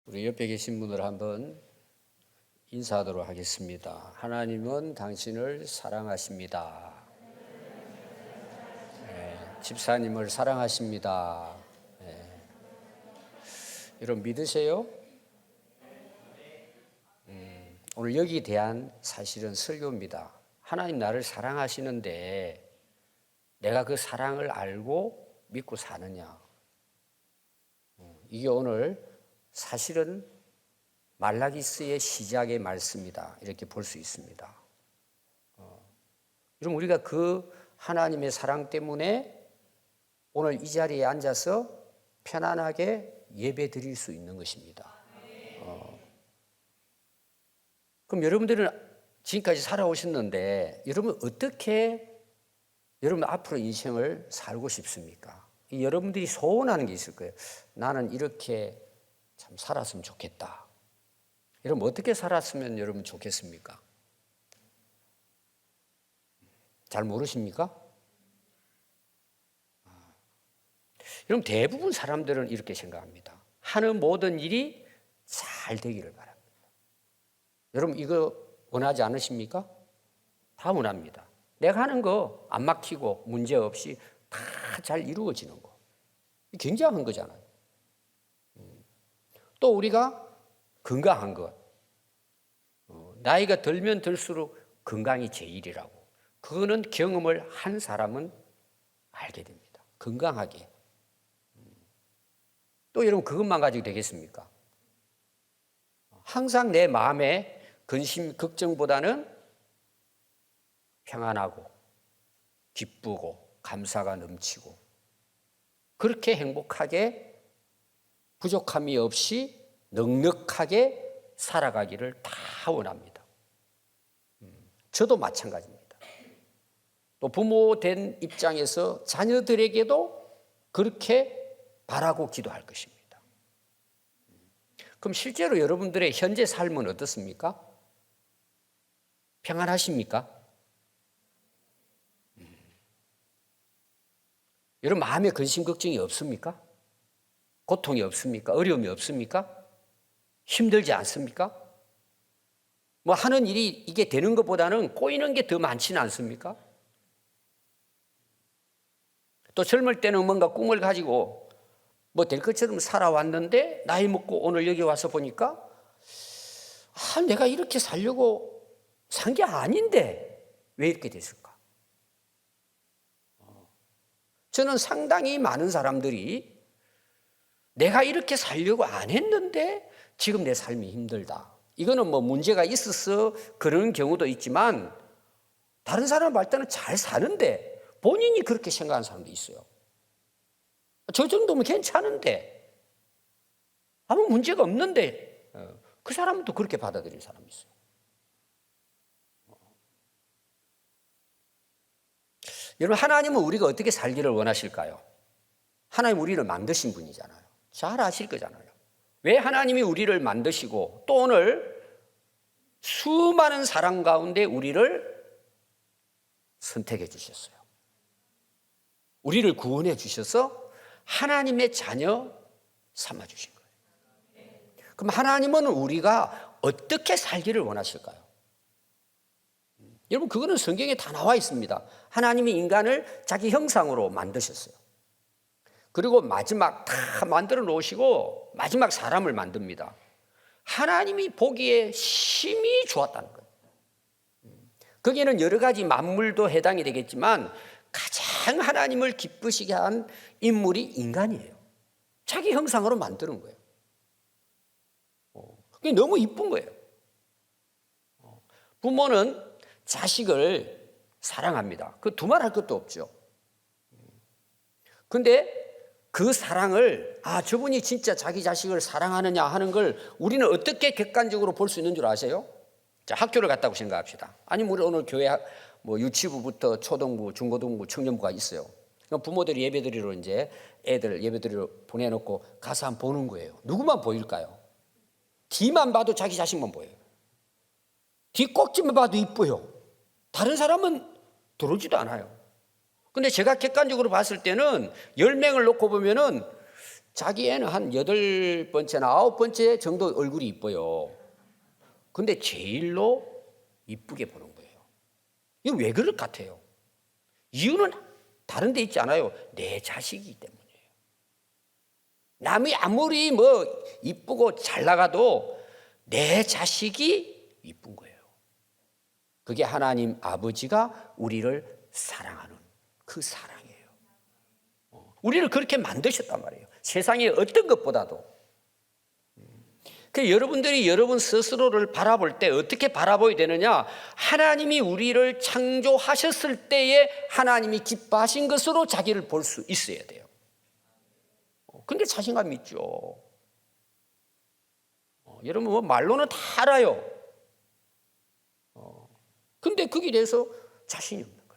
우리 옆에 계신 분들 한번 인사하도록 하겠습니다. 하나님은 당신을 사랑하십니다. 집사님을 사랑하십니다. 여러분 믿으세요? 오늘 여기에 대한 사실은 설교입니다. 하나님 나를 사랑하시는데 내가 그 사랑을 알고 믿고 사느냐. 이게 오늘 사실은 말라기스의 시작의 말씀이다. 이렇게 볼 수 있습니다. 여러분 우리가 그 하나님의 사랑 때문에 오늘 이 자리에 앉아서 편안하게 예배 드릴 수 있는 것입니다. 그럼 여러분들은 지금까지 살아오셨는데 여러분 어떻게 여러분 앞으로 인생을 살고 싶습니까? 여러분들이 소원하는 게 있을 거예요. 나는 이렇게 참 살았으면 좋겠다. 여러분 어떻게 살았으면 여러분 좋겠습니까? 잘 모르십니까? 여러분 대부분 사람들은 이렇게 생각합니다. 하는 모든 일이 잘 되기를 바랍니다. 여러분 이거 원하지 않으십니까? 다 원합니다. 내가 하는 거 안 막히고 문제 없이 다 잘 이루어지는 거. 굉장한 거잖아요. 또 우리가 건강한 것. 나이가 들면 들수록 건강이 제일이라고. 그거는 경험을 한 사람은 알게 됩니다. 건강하게. 또 여러분 그것만 가지고 되겠습니까? 항상 내 마음에 근심, 걱정보다는 평안하고 기쁘고 감사가 넘치고 그렇게 행복하게 부족함이 없이 넉넉하게 살아가기를 다 원합니다. 저도 마찬가지입니다. 또 부모 된 입장에서 자녀들에게도 그렇게 바라고 기도할 것입니다. 그럼 실제로 여러분들의 현재 삶은 어떻습니까? 평안하십니까? 여러분 마음에 근심 걱정이 없습니까? 고통이 없습니까? 어려움이 없습니까? 힘들지 않습니까? 뭐 하는 일이 이게 되는 것보다는 꼬이는 게 더 많지는 않습니까? 또 젊을 때는 뭔가 꿈을 가지고 뭐 될 것처럼 살아왔는데 나이 먹고 오늘 여기 와서 보니까 내가 이렇게 살려고 산 게 아닌데 왜 이렇게 됐을까? 저는 상당히 많은 사람들이 내가 이렇게 살려고 안 했는데 지금 내 삶이 힘들다. 이거는 뭐 문제가 있어서 그런 경우도 있지만 다른 사람 볼 때는 잘 사는데 본인이 그렇게 생각하는 사람도 있어요. 저 정도면 괜찮은데 아무 문제가 없는데 그 사람은 또 그렇게 받아들이는 사람이 있어요. 여러분 하나님은 우리가 어떻게 살기를 원하실까요? 하나님 우리를 만드신 분이잖아요. 잘 아실 거잖아요. 왜 하나님이 우리를 만드시고 또 오늘 수많은 사람 가운데 우리를 선택해 주셨어요. 우리를 구원해 주셔서 하나님의 자녀 삼아 주신 거예요. 그럼 하나님은 우리가 어떻게 살기를 원하실까요? 여러분 그거는 성경에 다 나와 있습니다. 하나님이 인간을 자기 형상으로 만드셨어요. 그리고 마지막 다 만들어 놓으시고 마지막 사람을 만듭니다. 하나님이 보기에 심히 좋았다는 거예요. 거기에는 여러 가지 만물도 해당이 되겠지만 가장 하나님을 기쁘시게 한 인물이 인간이에요. 자기 형상으로 만드는 거예요. 그게 너무 이쁜 거예요. 부모는 자식을 사랑합니다. 그 두말할 것도 없죠. 근데 그 사랑을 저분이 진짜 자기 자식을 사랑하느냐 하는 걸 우리는 어떻게 객관적으로 볼 수 있는 줄 아세요? 자, 학교를 갔다고 생각합시다. 아니면 우리 오늘 교회 뭐 유치부부터 초등부, 중고등부, 청년부가 있어요. 그럼 부모들이 예배드리러 이제 애들 예배드리러 보내놓고 가서 한번 보는 거예요. 누구만 보일까요? 뒤만 봐도 자기 자식만 보여요. 뒷꼭지만 봐도 이뻐요. 다른 사람은 들어오지도 않아요. 근데 제가 객관적으로 봤을 때는 10명을 놓고 보면은 자기 애는 한 8번째나 9번째 정도 얼굴이 이뻐요. 근데 제일로 이쁘게 보는 거예요. 이거 왜 그럴 것 같아요? 이유는 다른 데 있지 않아요. 내 자식이기 때문이에요. 남이 아무리 뭐 이쁘고 잘 나가도 내 자식이 이쁜 거예요. 그게 하나님 아버지가 우리를 사랑하는 그 사랑이에요. 우리를 그렇게 만드셨단 말이에요. 세상의 어떤 것보다도. 그 여러분들이 여러분 스스로를 바라볼 때 어떻게 바라보야 되느냐? 하나님이 우리를 창조하셨을 때에 하나님이 기뻐하신 것으로 자기를 볼 수 있어야 돼요. 근데 자신감 있죠. 여러분 뭐 말로는 다 알아요. 근데 거기에 대해서 자신이 없는 거예요.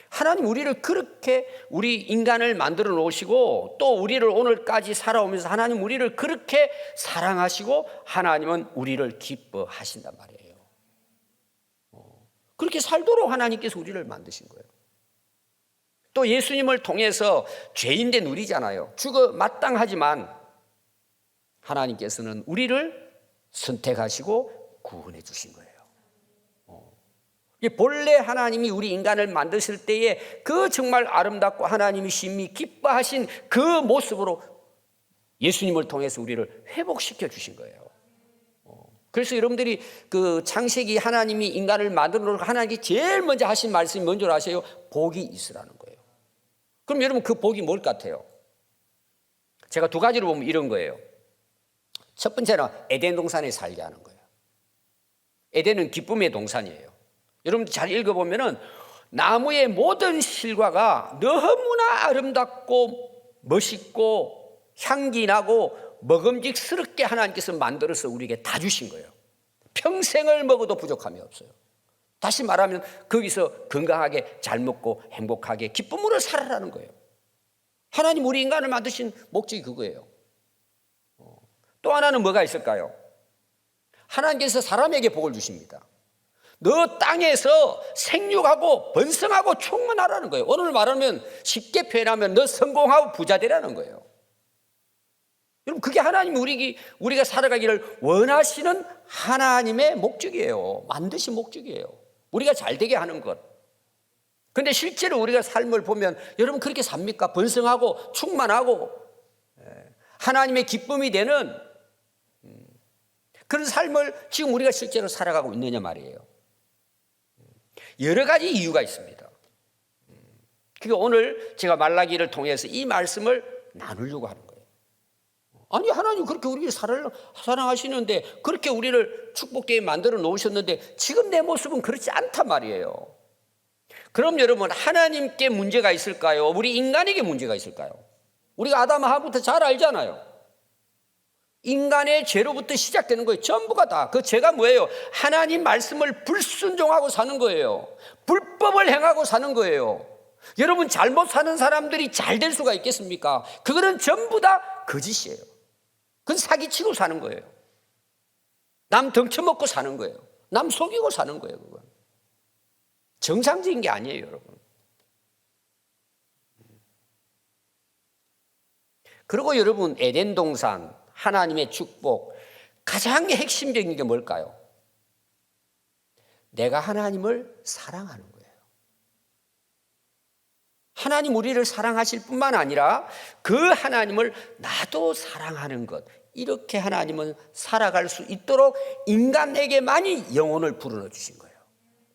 하나님 우리를 그렇게 우리 인간을 만들어 놓으시고 또 우리를 오늘까지 살아오면서 하나님 우리를 그렇게 사랑하시고 하나님은 우리를 기뻐하신단 말이에요. 그렇게 살도록 하나님께서 우리를 만드신 거예요. 또 예수님을 통해서 죄인대 누리잖아요. 죽어 마땅하지만 하나님께서는 우리를 선택하시고 구원해 주신 거예요. 본래 하나님이 우리 인간을 만드실 때에 그 정말 아름답고 하나님이 심히 기뻐하신 그 모습으로 예수님을 통해서 우리를 회복시켜 주신 거예요. 그래서 여러분들이 그 창세기 하나님이 인간을 만들어 놓고 하나님이 제일 먼저 하신 말씀이 뭔지 아세요? 복이 있으라는 거예요. 그럼 여러분 그 복이 뭘 같아요? 제가 두 가지로 보면 이런 거예요. 첫 번째는 에덴 동산에 살게 하는 거예요. 에덴은 기쁨의 동산이에요. 여러분들 잘 읽어보면은 나무의 모든 실과가 너무나 아름답고 멋있고 향기 나고 먹음직스럽게 하나님께서 만들어서 우리에게 다 주신 거예요. 평생을 먹어도 부족함이 없어요. 다시 말하면 거기서 건강하게 잘 먹고 행복하게 기쁨으로 살아라는 거예요. 하나님 우리 인간을 만드신 목적이 그거예요. 또 하나는 뭐가 있을까요? 하나님께서 사람에게 복을 주십니다. 너 땅에서 생육하고 번성하고 충만하라는 거예요. 오늘 말하면 쉽게 표현하면 너 성공하고 부자 되라는 거예요. 여러분 그게 하나님 우리가 살아가기를 원하시는 하나님의 목적이에요. 만드신 목적이에요. 우리가 잘 되게 하는 것. 그런데 실제로 우리가 삶을 보면 여러분 그렇게 삽니까? 번성하고 충만하고 하나님의 기쁨이 되는 그런 삶을 지금 우리가 실제로 살아가고 있느냐 말이에요. 여러 가지 이유가 있습니다. 그게 오늘 제가 말라기를 통해서 이 말씀을 나누려고 하는 거예요. 아니 하나님 그렇게 우리를 사랑하시는데 그렇게 우리를 축복되게 만들어 놓으셨는데 지금 내 모습은 그렇지 않단 말이에요. 그럼 여러분 하나님께 문제가 있을까요? 우리 인간에게 문제가 있을까요? 우리가 아담 하와부터 잘 알잖아요. 인간의 죄로부터 시작되는 거예요. 전부가 다. 그 죄가 뭐예요? 하나님 말씀을 불순종하고 사는 거예요. 불법을 행하고 사는 거예요. 여러분 잘못 사는 사람들이 잘 될 수가 있겠습니까? 그거는 전부 다 거짓이에요. 그건 사기치고 사는 거예요. 남 덩쳐먹고 사는 거예요. 남 속이고 사는 거예요. 그건 정상적인 게 아니에요, 여러분. 그리고 여러분 에덴 동산 하나님의 축복 가장 핵심적인 게 뭘까요? 내가 하나님을 사랑하는 거예요. 하나님 우리를 사랑하실 뿐만 아니라 그 하나님을 나도 사랑하는 것, 이렇게 하나님은 살아갈 수 있도록 인간에게만이 영혼을 불어넣어 주신 거예요.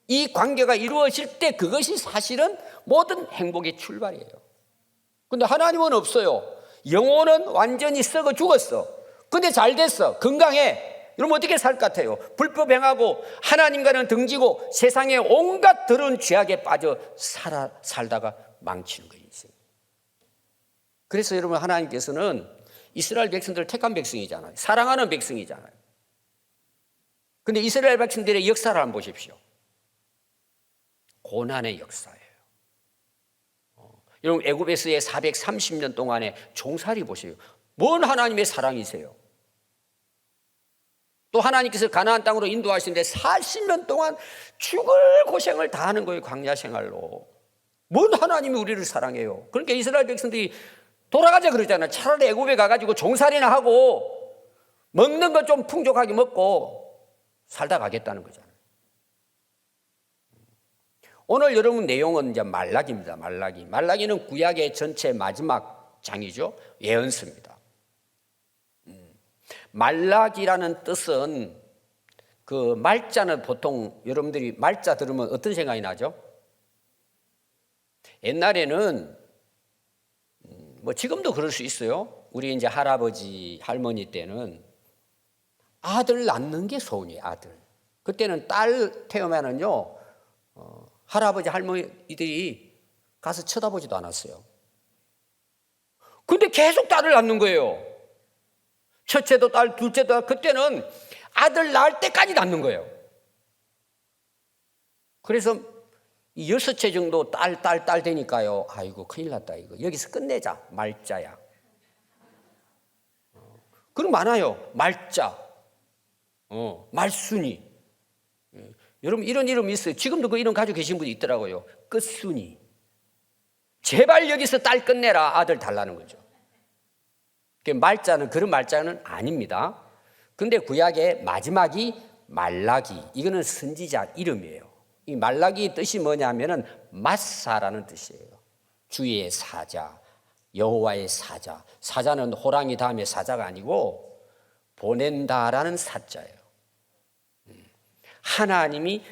이 관계가 이루어질 때 그것이 사실은 모든 행복의 출발이에요. 그런데 하나님은 없어요. 영혼은 완전히 썩어 죽었어. 근데 잘 됐어. 건강해. 이러면 어떻게 살 것 같아요? 불법 행하고 하나님과는 등지고 세상에 온갖 더러운 죄악에 빠져 살다가 망치는 거예요. 그래서 여러분 하나님께서는 이스라엘 백성들을 택한 백성이잖아요. 사랑하는 백성이잖아요. 그런데 이스라엘 백성들의 역사를 한번 보십시오. 고난의 역사예요. 여러분 애굽에서의 430년 동안의 종살이 보세요. 뭔 하나님의 사랑이세요? 또 하나님께서 가나안 땅으로 인도하시는데 40년 동안 죽을 고생을 다 하는 거예요. 광야 생활로. 뭔 하나님이 우리를 사랑해요? 그러니까 이스라엘 백성들이 돌아가자 그러잖아요. 차라리 애굽에 가가지고 종살이나 하고 먹는 거 좀 풍족하게 먹고 살다 가겠다는 거잖아요. 오늘 여러분 내용은 이제 말라기입니다. 말라기는 구약의 전체 마지막 장이죠. 예언서입니다. 말라기라는 뜻은 그 말자는 보통 여러분들이 말자 들으면 어떤 생각이 나죠? 옛날에는 뭐 지금도 그럴 수 있어요. 우리 이제 할아버지, 할머니 때는 아들 낳는 게 소원이에요. 아들. 그때는 딸 태우면은요, 할아버지, 할머니들이 가서 쳐다보지도 않았어요. 근데 계속 딸을 낳는 거예요. 첫째도 딸, 둘째도 딸. 그때는 아들 낳을 때까지 낳는 거예요. 그래서 이 6째 정도 딸 되니까요. 아이고, 큰일 났다, 이거. 여기서 끝내자. 말자야. 그럼 많아요. 말자. 말순이. 여러분, 이런 이름이 있어요. 지금도 그 이름 가지고 계신 분이 있더라고요. 끝순이. 제발 여기서 딸 끝내라. 아들 달라는 거죠. 말자는, 그런 말자는 아닙니다. 근데 구약의 마지막이 말라기. 이거는 선지자 이름이에요. 이 말라기 뜻이 뭐냐면은 마사라는 뜻이에요. 주의 사자, 여호와의 사자. 사자는 호랑이 다음에 사자가 아니고 보낸다라는 사자예요. 하나님이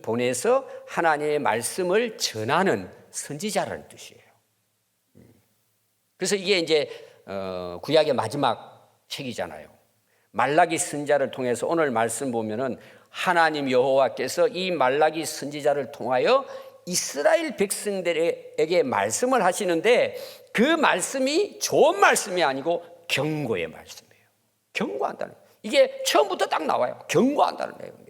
보내서 하나님의 말씀을 전하는 선지자라는 뜻이에요. 그래서 이게 이제 구약의 마지막 책이잖아요. 말라기 선지자를 통해서 오늘 말씀 보면은 하나님 여호와께서 이 말라기 선지자를 통하여 이스라엘 백성들에게 말씀을 하시는데 그 말씀이 좋은 말씀이 아니고 경고의 말씀이에요. 경고한다는, 이게 처음부터 딱 나와요. 경고한다는 내용이에요.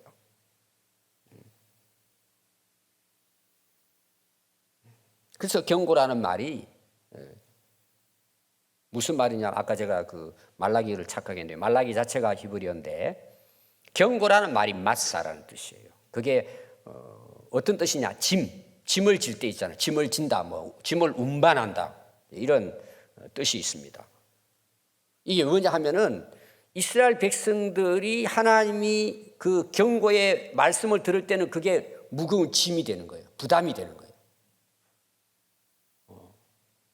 그래서 경고라는 말이 무슨 말이냐, 아까 제가 그 말라기를 착각했는데 말라기 자체가 히브리어인데 경고라는 말이 마사라는 뜻이에요. 그게 어떤 뜻이냐, 짐을 질 때 있잖아요. 짐을 진다, 뭐 짐을 운반한다, 이런 뜻이 있습니다. 이게 뭐냐 하면은 이스라엘 백성들이 하나님이 그 경고의 말씀을 들을 때는 그게 무거운 짐이 되는 거예요. 부담이 되는 거예요.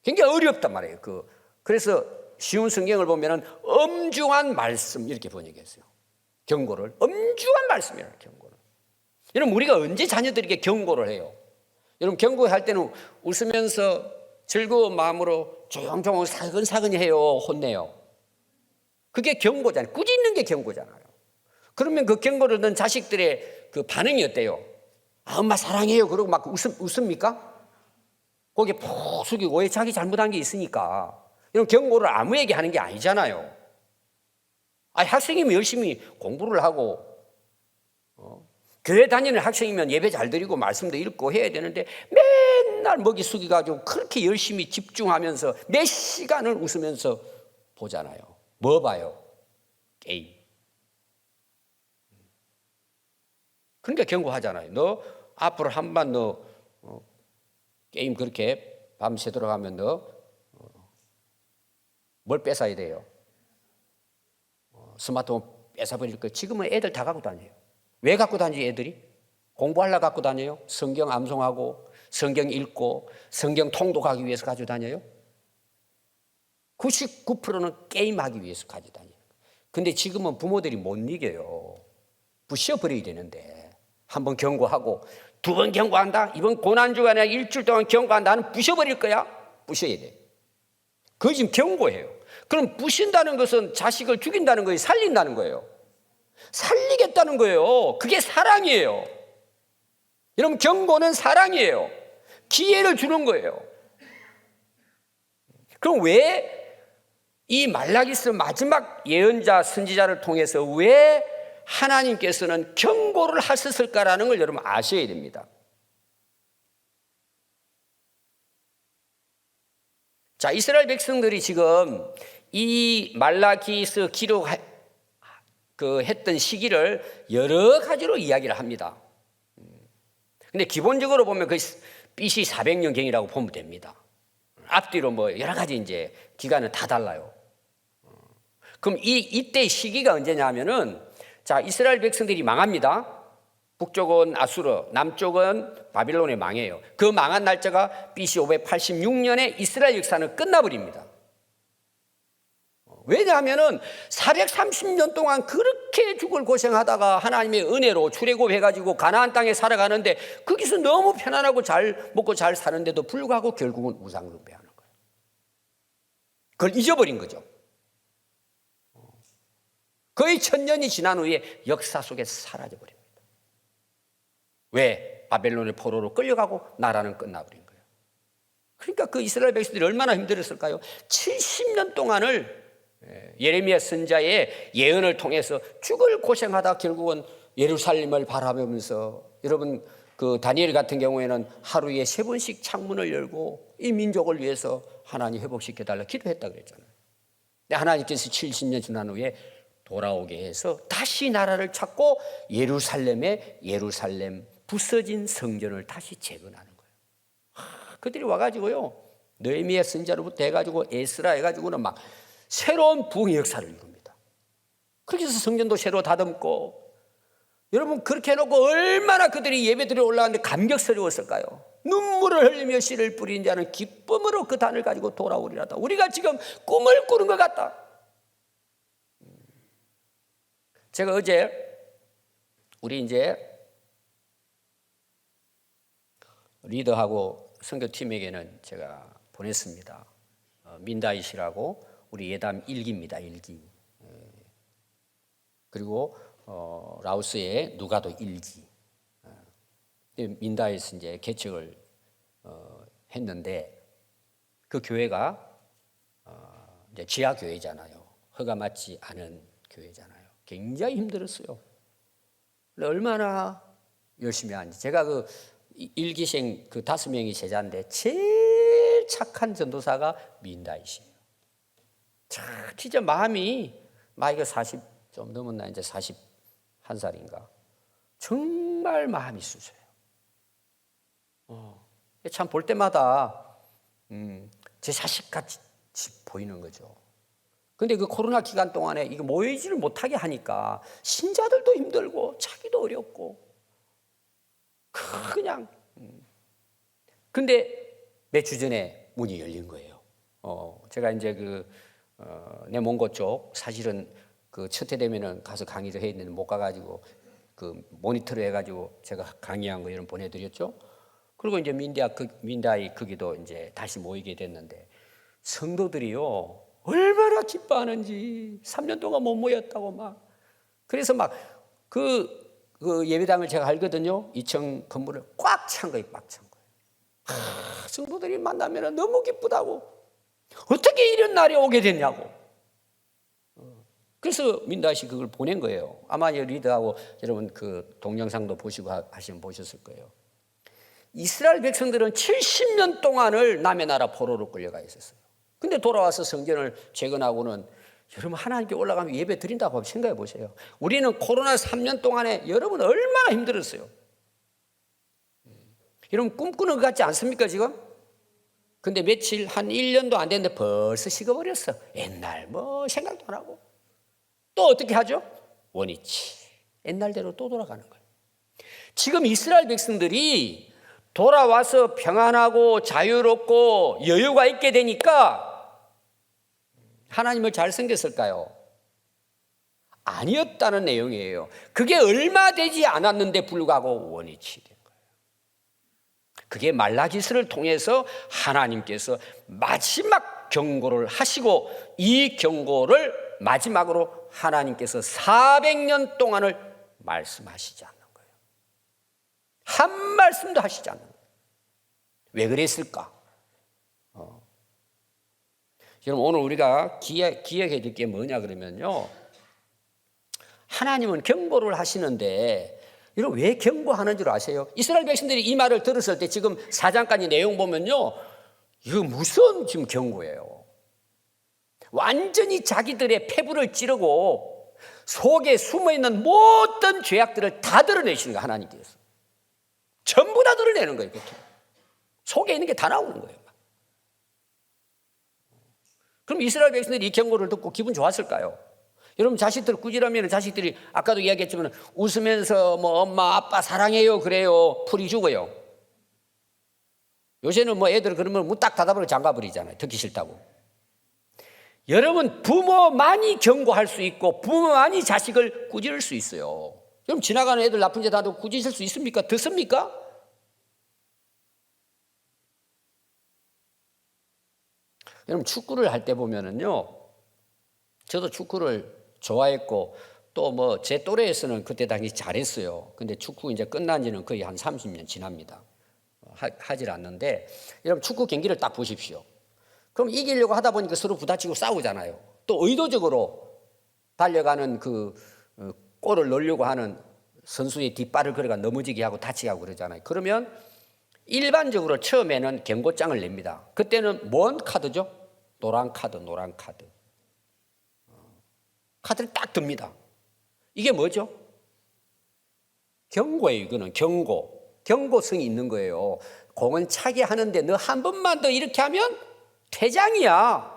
굉장히 어렵단 말이에요. 그래서 쉬운 성경을 보면은 엄중한 말씀 이렇게 번역했어요. 경고를 엄중한 말씀이라는 경고를. 여러분, 우리가 언제 자녀들에게 경고를 해요? 여러분, 경고할 때는 웃으면서 즐거운 마음으로 조용조용 사근사근히 해요, 혼내요? 그게 경고잖아요. 꾸짖는 게 경고잖아요. 그러면 그 경고를 듣는 자식들의 그 반응이 어때요? 아, 엄마 사랑해요. 그러고 막 웃습니까? 고개 푹 숙이고, 왜? 자기 잘못한 게 있으니까. 이런 경고를 아무에게 하는 게 아니잖아요. 학생이면 열심히 공부를 하고, 교회 다니는 학생이면 예배 잘 드리고 말씀도 읽고 해야 되는데 맨날 먹이 숙여가지고 그렇게 열심히 집중하면서 몇 시간을 웃으면서 보잖아요. 뭐 봐요? 게임. 그러니까 경고하잖아요. 너 앞으로 한 번 너 게임 그렇게 밤새도록 하면 너 뭘 뺏어야 돼요? 스마트폰 뺏어버릴 거. 지금은 애들 다 갖고 다녀요. 왜 갖고 다니지 애들이? 공부하려고 갖고 다녀요? 성경 암송하고 성경 읽고 성경 통독하기 위해서 가지고 다녀요? 99%는 게임하기 위해서 가지고 다녀요. 근데 지금은 부모들이 못 이겨요. 부셔버려야 되는데 한 번 경고하고 두 번 경고한다? 이번 고난주가 아니라 일주일 동안 경고한다? 나는 부셔버릴 거야? 부셔야 돼. 그거 지금 경고해요. 그럼 부신다는 것은 자식을 죽인다는 거예요? 살린다는 거예요? 살리겠다는 거예요. 그게 사랑이에요. 여러분, 경고는 사랑이에요. 기회를 주는 거예요. 그럼 왜 이 말라기서 마지막 예언자 선지자를 통해서 왜 하나님께서는 경고를 하셨을까라는 걸 여러분 아셔야 됩니다. 자, 이스라엘 백성들이 지금 이 말라기서 했던 시기를 여러 가지로 이야기를 합니다. 근데 기본적으로 보면 그 BC 400년경이라고 보면 됩니다. 앞뒤로 뭐 여러 가지 이제 기간은 다 달라요. 그럼 이때 시기가 언제냐면은 자, 이스라엘 백성들이 망합니다. 북쪽은 아수르, 남쪽은 바빌론에 망해요. 그 망한 날짜가 BC 586년에 이스라엘 역사는 끝나버립니다. 왜냐하면은 430년 동안 그렇게 죽을 고생하다가 하나님의 은혜로 출애굽해가지고 가나안 땅에 살아가는데 거기서 너무 편안하고 잘 먹고 잘 사는데도 불구하고 결국은 우상숭배하는 거예요. 그걸 잊어버린 거죠. 거의 1000년이 지난 후에 역사 속에 사라져버립니다. 왜? 바벨론의 포로로 끌려가고 나라는 끝나버린 거예요. 그러니까 그 이스라엘 백성들이 얼마나 힘들었을까요? 70년 동안을 예레미야 선지자의 예언을 통해서 죽을 고생하다 결국은 예루살렘을 바라보면서, 여러분 그 다니엘 같은 경우에는 하루에 3번씩 창문을 열고 이 민족을 위해서 하나님 회복시켜달라 기도했다 그랬잖아요. 근데 하나님께서 70년 지난 후에 돌아오게 해서 다시 나라를 찾고 예루살렘 부서진 성전을 다시 재건하는 거예요. 그들이 와가지고요, 느헤미야 선지자로부터 해가지고 에스라 해가지고는 막 새로운 부흥의 역사를 이룹니다. 그렇게 해서 성전도 새로 다듬고, 여러분 그렇게 해놓고 얼마나 그들이 예배드리러 올라왔는데 감격스러웠을까요? 눈물을 흘리며 씨를 뿌린 자는 기쁨으로 그 단을 가지고 돌아오리라다. 우리가 지금 꿈을 꾸는 것 같다. 제가 어제 우리 이제 리더하고 선교팀에게는 제가 보냈습니다. 민다잇이라고 우리 예담 1기입니다. 1기. 그리고 라오스의 누가도 1기. 민다잇은 이제 개척을 했는데 그 교회가 이제 지하 교회잖아요. 허가 맞지 않은 교회잖아요. 굉장히 힘들었어요. 얼마나 열심히 하는지. 제가 그 1기생 그 5명이 제자인데 제일 착한 전도사가 민다잇이에요. 진짜 마음이 나이가 40 좀 넘었나, 이제 41살인가. 정말 마음이 수수해요. 참 볼 때마다 제 자식같이 보이는 거죠. 근데 그 코로나 기간 동안에 이거 모이지를 못하게 하니까 신자들도 힘들고 자기도 어렵고 그냥. 근데 몇 주 전에 문이 열린 거예요. 제가 이제 내 몽고 쪽 사실은 그 첫 해 되면은 가서 강의를 해야 되는데 못 가가지고 그 모니터를 해가지고 제가 강의한 거 이런 보내드렸죠. 그리고 이제 민다이 거기도 이제 다시 모이게 됐는데 성도들이요 얼마나 기뻐하는지. 3년 동안 못 모였다고 막. 그래서 막 그 예배당을 제가 알거든요. 2층 건물을 꽉 찬 거예요. 꽉 찬 거예요. 성도들이 만나면 너무 기쁘다고. 어떻게 이런 날이 오게 됐냐고. 그래서 민다시 그걸 보낸 거예요. 아마 리더하고 여러분 그 동영상도 보시고 하시면 보셨을 거예요. 이스라엘 백성들은 70년 동안을 남의 나라 포로로 끌려가 있었어요. 근데 돌아와서 성전을 재건하고는, 여러분 하나님께 올라가면 예배 드린다고 생각해 보세요. 우리는 코로나 3년 동안에 여러분 얼마나 힘들었어요. 여러분 꿈꾸는 것 같지 않습니까 지금? 근데 며칠 한 1년도 안 됐는데 벌써 식어버렸어. 옛날 뭐 생각도 안 하고. 또 어떻게 하죠? 원위치. 옛날대로 또 돌아가는 거예요. 지금 이스라엘 백성들이 돌아와서 평안하고 자유롭고 여유가 있게 되니까 하나님을 잘 섬겼을까요? 아니었다는 내용이에요. 그게 얼마 되지 않았는데 불구하고 원위치 된 거예요. 그게 말라기스를 통해서 하나님께서 마지막 경고를 하시고, 이 경고를 마지막으로 하나님께서 400년 동안을 말씀하시지 않는 거예요. 한 말씀도 하시지 않는 거예요. 왜 그랬을까? 여러분 오늘 우리가 기억해야 될 게 뭐냐 그러면요, 하나님은 경고를 하시는데 여러분 왜 경고하는 줄 아세요? 이스라엘 백성들이 이 말을 들었을 때 지금 4장까지 내용 보면요, 이거 무슨 지금 경고예요. 완전히 자기들의 폐부를 찌르고 속에 숨어있는 모든 죄악들을 다 드러내시는 거예요. 하나님께서 전부 다 드러내는 거예요. 속에 있는 게 다 나오는 거예요. 그럼 이스라엘 백성들이 이 경고를 듣고 기분 좋았을까요? 여러분 자식들 꾸지라면 자식들이 아까도 이야기했지만 웃으면서 뭐 엄마 아빠 사랑해요 그래요? 풀이 죽어요. 요새는 뭐 애들 그러면 문 딱 닫아버리고 잠가버리잖아요. 듣기 싫다고. 여러분 부모만이 경고할 수 있고 부모만이 자식을 꾸짖을 수 있어요. 여러분 지나가는 애들 나쁜 짓 하도 꾸짖을 수 있습니까? 듣습니까? 여러분 축구를 할 때 보면은요, 저도 축구를 좋아했고 또 뭐 제 또래에서는 그때 당시 잘했어요. 근데 축구 이제 끝난 지는 거의 한 30년 지납니다. 하질 않는데 여러분 축구 경기를 딱 보십시오. 그럼 이기려고 하다 보니까 서로 부딪히고 싸우잖아요. 또 의도적으로 달려가는 그 골을 넣으려고 하는 선수의 뒷발을 걸어가 넘어지게 하고 다치게 하고 그러잖아요. 그러면 일반적으로 처음에는 경고장을 냅니다. 그때는 뭔 카드죠? 노란 카드, 노란 카드. 카드를 딱 듭니다. 이게 뭐죠? 경고예요. 이거는 경고. 경고성이 있는 거예요. 공은 차게 하는데 너 한 번만 더 이렇게 하면 퇴장이야.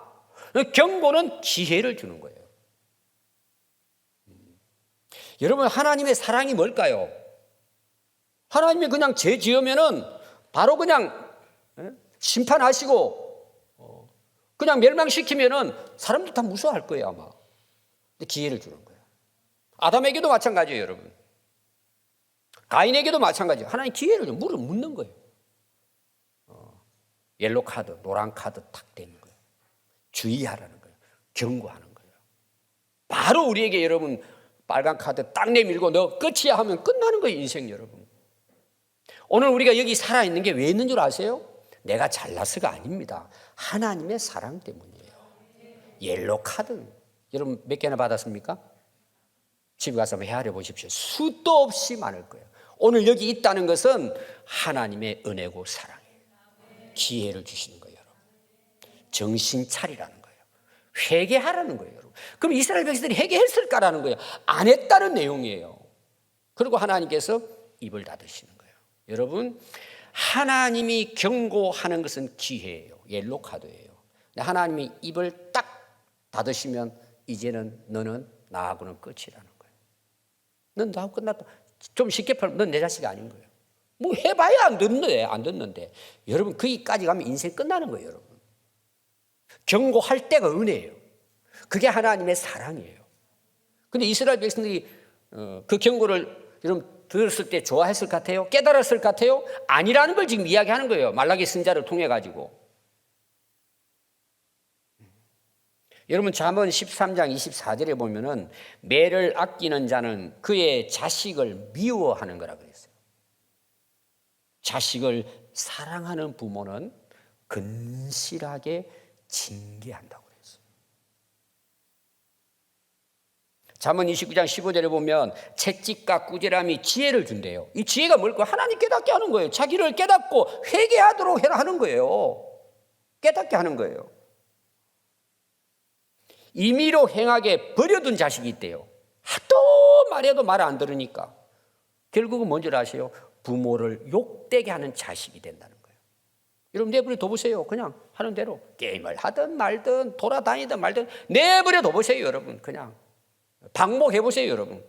경고는 기회를 주는 거예요. 여러분 하나님의 사랑이 뭘까요? 하나님이 그냥 죄 지으면은 바로 그냥 심판하시고 그냥 멸망시키면은 사람들 다 무서워할 거예요 아마. 근데 기회를 주는 거예요. 아담에게도 마찬가지예요 여러분. 가인에게도 마찬가지예요. 하나님 기회를 좀 물을 묻는 거예요. 옐로 카드, 노란 카드 탁 되는 거예요. 주의하라는 거예요. 경고하는 거예요. 바로 우리에게 여러분 빨간 카드 딱 내밀고 너 끝이야 하면 끝나는 거예요 인생 여러분. 오늘 우리가 여기 살아있는 게 왜 있는 줄 아세요? 내가 잘나서가 아닙니다. 하나님의 사랑 때문이에요. 옐로 카드 여러분 몇 개나 받았습니까? 집에 가서 한번 헤아려 보십시오. 수도 없이 많을 거예요. 오늘 여기 있다는 것은 하나님의 은혜고 사랑이에요. 기회를 주시는 거예요 여러분. 정신 차리라는 거예요. 회개하라는 거예요 여러분. 그럼 이스라엘 백성들이 회개했을까라는 거예요. 안 했다는 내용이에요. 그리고 하나님께서 입을 닫으시는 거예요. 여러분 하나님이 경고하는 것은 기회예요. 옐로 카드예요. 하나님이 입을 딱 닫으시면 이제는 너는 나하고는 끝이라는 거예요. 넌 나하고 끝났다. 좀 쉽게 풀면 넌 내 자식이 아닌 거예요. 뭐 해봐야 안 듣는데 여러분 거기까지 가면 인생 끝나는 거예요 여러분. 경고할 때가 은혜예요. 그게 하나님의 사랑이에요. 근데 이스라엘 백성들이 그 경고를 여러분 들었을 때 좋아했을 것 같아요? 깨달았을 것 같아요? 아니라는 걸 지금 이야기하는 거예요. 말라기 선지자를 통해 가지고. 여러분 잠언 13장 24절에 보면은 매를 아끼는 자는 그의 자식을 미워하는 거라 그랬어요. 자식을 사랑하는 부모는 근실하게 징계한다고 그랬어요. 잠언 29장 15절에 보면 채찍과 꾸지람이 지혜를 준대요. 이 지혜가 뭘까요? 하나님 깨닫게 하는 거예요. 자기를 깨닫고 회개하도록 하는 거예요. 깨닫게 하는 거예요. 임의로 행하게 버려둔 자식이 있대요. 하도 말해도 말 안 들으니까 결국은 뭔지 아세요? 부모를 욕되게 하는 자식이 된다는 거예요. 여러분 내버려 둬보세요. 그냥 하는 대로 게임을 하든 말든 돌아다니든 말든 내버려 둬보세요 여러분. 그냥 방목해보세요 여러분.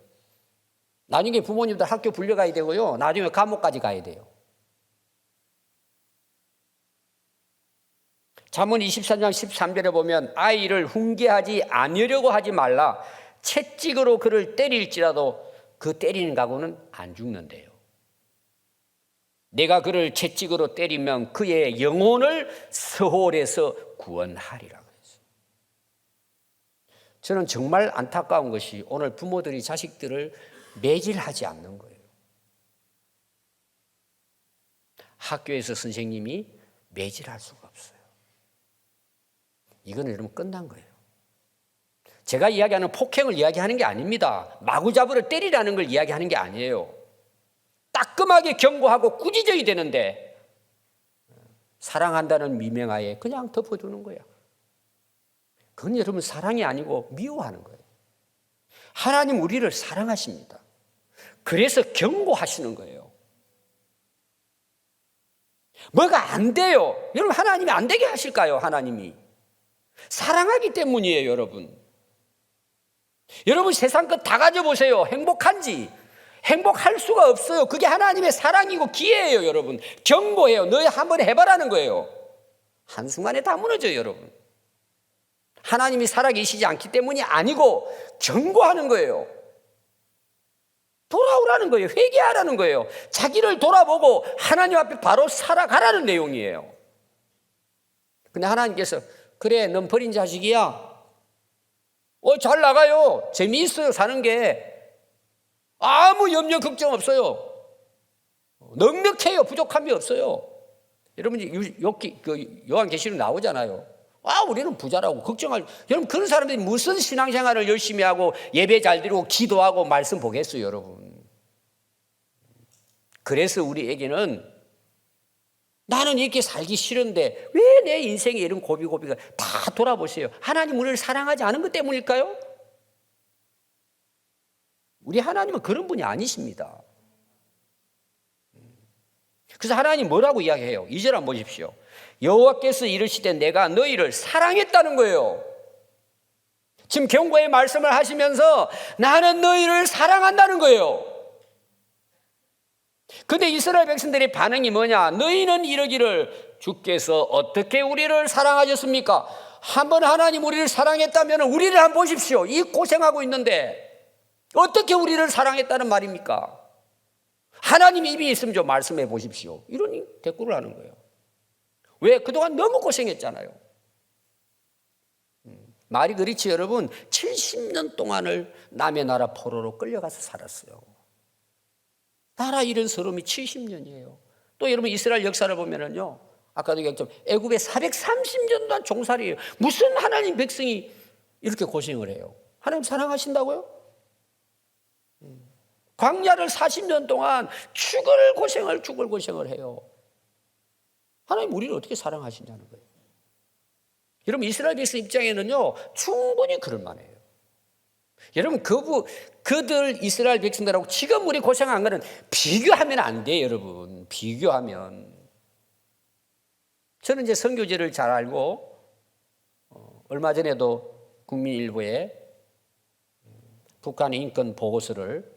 나중에 부모님들 학교 불려가야 되고요. 나중에 감옥까지 가야 돼요. 잠언 24장 13절에 보면 아이를 훈계하지 않으려고 하지 말라. 채찍으로 그를 때릴지라도 그 때리는 각오는 안 죽는데요. 내가 그를 채찍으로 때리면 그의 영혼을 스홀에서 구원하리라 그랬어요. 저는 정말 안타까운 것이 오늘 부모들이 자식들을 매질하지 않는 거예요. 학교에서 선생님이 매질할 수가 없어요. 이거는 여러분 끝난 거예요. 제가 이야기하는 폭행을 이야기하는 게 아닙니다. 마구잡이로 때리라는 걸 이야기하는 게 아니에요. 따끔하게 경고하고 꾸짖어야 되는데 사랑한다는 미명하에 그냥 덮어두는 거야. 그건 여러분 사랑이 아니고 미워하는 거예요. 하나님 우리를 사랑하십니다. 그래서 경고하시는 거예요. 뭐가 안 돼요. 여러분 하나님이 안 되게 하실까요? 하나님이. 사랑하기 때문이에요, 여러분. 여러분 세상 것 다 가져보세요. 행복한지? 행복할 수가 없어요. 그게 하나님의 사랑이고 기회예요, 여러분. 경고해요. 너희 한번 해봐라는 거예요. 한순간에 다 무너져요, 여러분. 하나님이 살아계시지 않기 때문이 아니고 경고하는 거예요. 돌아오라는 거예요. 회개하라는 거예요. 자기를 돌아보고 하나님 앞에 바로 살아가라는 내용이에요. 근데 하나님께서 그래, 넌 버린 자식이야. 잘 나가요. 재미있어요, 사는 게. 아무 염려 걱정 없어요. 넉넉해요. 부족함이 없어요. 여러분 요한계시록 나오잖아요. 우리는 부자라고 걱정할. 여러분 그런 사람들이 무슨 신앙생활을 열심히 하고 예배 잘 드리고 기도하고 말씀 보겠어요, 여러분. 그래서 우리에게는 나는 이렇게 살기 싫은데 왜 내 인생에 이런 고비고비가 다 돌아보세요. 하나님 우리를 사랑하지 않은 것 때문일까요? 우리 하나님은 그런 분이 아니십니다. 그래서 하나님 뭐라고 이야기해요? 2절 한번 보십시오. 여호와께서 이르시되 내가 너희를 사랑했다는 거예요. 지금 경고의 말씀을 하시면서 나는 너희를 사랑한다는 거예요. 근데 이스라엘 백성들의 반응이 뭐냐? 너희는 이러기를 주께서 어떻게 우리를 사랑하셨습니까? 한번 하나님 우리를 사랑했다면 우리를 한번 보십시오. 이 고생하고 있는데 어떻게 우리를 사랑했다는 말입니까? 하나님 입이 있으면 좀 말씀해 보십시오. 이런 대꾸를 하는 거예요. 왜? 그동안 너무 고생했잖아요. 말이 그렇지 여러분. 70년 동안을 남의 나라 포로로 끌려가서 살았어요. 나라 잃은 서름이 70년이에요. 또 여러분 이스라엘 역사를 보면은요. 아까도 얘기했죠. 애굽에 430년 동안 종살이에요. 무슨 하나님 백성이 이렇게 고생을 해요? 하나님 사랑하신다고요? 광야를 40년 동안 죽을 고생을 해요. 하나님 우리를 어떻게 사랑하시냐는 거예요. 여러분 이스라엘 백성 입장에는요 충분히 그럴 만해요. 여러분 그들 이스라엘 백성들하고 지금 우리 고생한 거는 비교하면 안 돼요, 여러분. 비교하면. 저는 이제 선교제를 잘 알고 얼마 전에도 국민일보에 북한의 인권 보고서를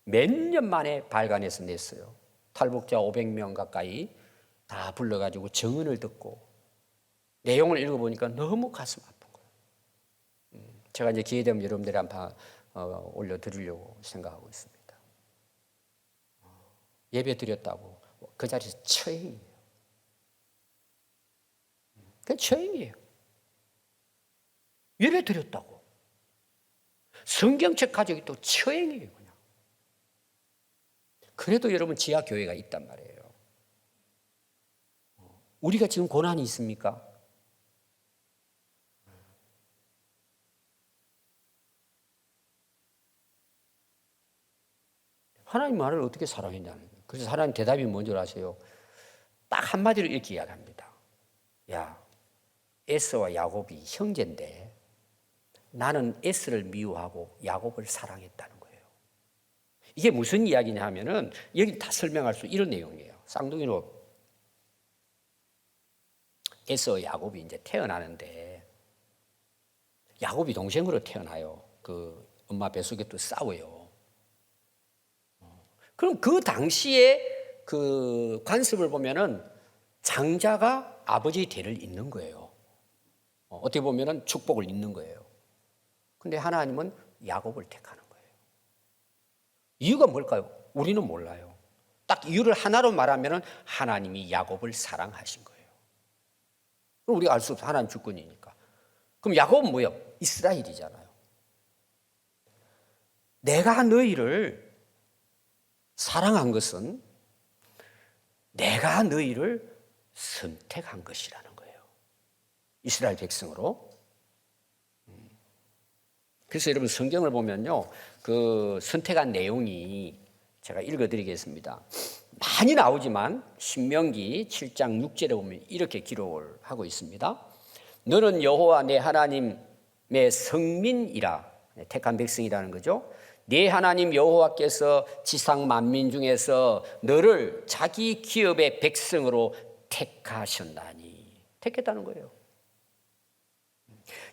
몇 년 만에 발간해서 냈어요. 탈북자 500명 가까이 다 불러가지고 정언을 듣고 내용을 읽어보니까 너무 가슴 아픈 거예요. 제가 이제 기회 되면 여러분들이 한번 올려드리려고 생각하고 있습니다. 예배 드렸다고 그 자리에서 처형이에요. 그냥 처형이에요. 예배 드렸다고. 성경책 가지고 또 처형이에요, 그냥. 그래도 여러분 지하교회가 있단 말이에요. 우리가 지금 고난이 있습니까? 하나님 말을 어떻게 사랑했냐는 거예요. 그래서 하나님 대답이 뭔지 아세요? 딱 한마디로 이렇게 이야기합니다. 야, 에서와 야곱이 형제인데 나는 에서를 미워하고 야곱을 사랑했다는 거예요. 이게 무슨 이야기냐 하면은 여기 다 설명할 수 이런 내용이에요. 쌍둥이로 에서 야곱이 이제 태어나는데 야곱이 동생으로 태어나요. 그 엄마 뱃속에 또 싸워요. 그럼 그 당시에 그 관습을 보면은 장자가 아버지의 대를 잇는 거예요. 어떻게 보면은 축복을 잇는 거예요. 근데 하나님은 야곱을 택하는 거예요. 이유가 뭘까요? 우리는 몰라요. 딱 이유를 하나로 말하면은 하나님이 야곱을 사랑하신 거예요. 그럼 우리가 알 수 없어. 하나님 주권이니까. 그럼 야곱은 뭐예요? 이스라엘이잖아요. 내가 너희를 사랑한 것은 내가 너희를 선택한 것이라는 거예요. 이스라엘 백성으로. 그래서 여러분 성경을 보면요. 그 선택한 내용이 제가 읽어드리겠습니다. 많이 나오지만 신명기 7장 6절에 보면 이렇게 기록을 하고 있습니다. 너는 여호와 내 하나님의 성민이라, 택한 백성이라는 거죠. 네 하나님 여호와께서 지상 만민 중에서 너를 자기 기업의 백성으로 택하셨나니. 택했다는 거예요.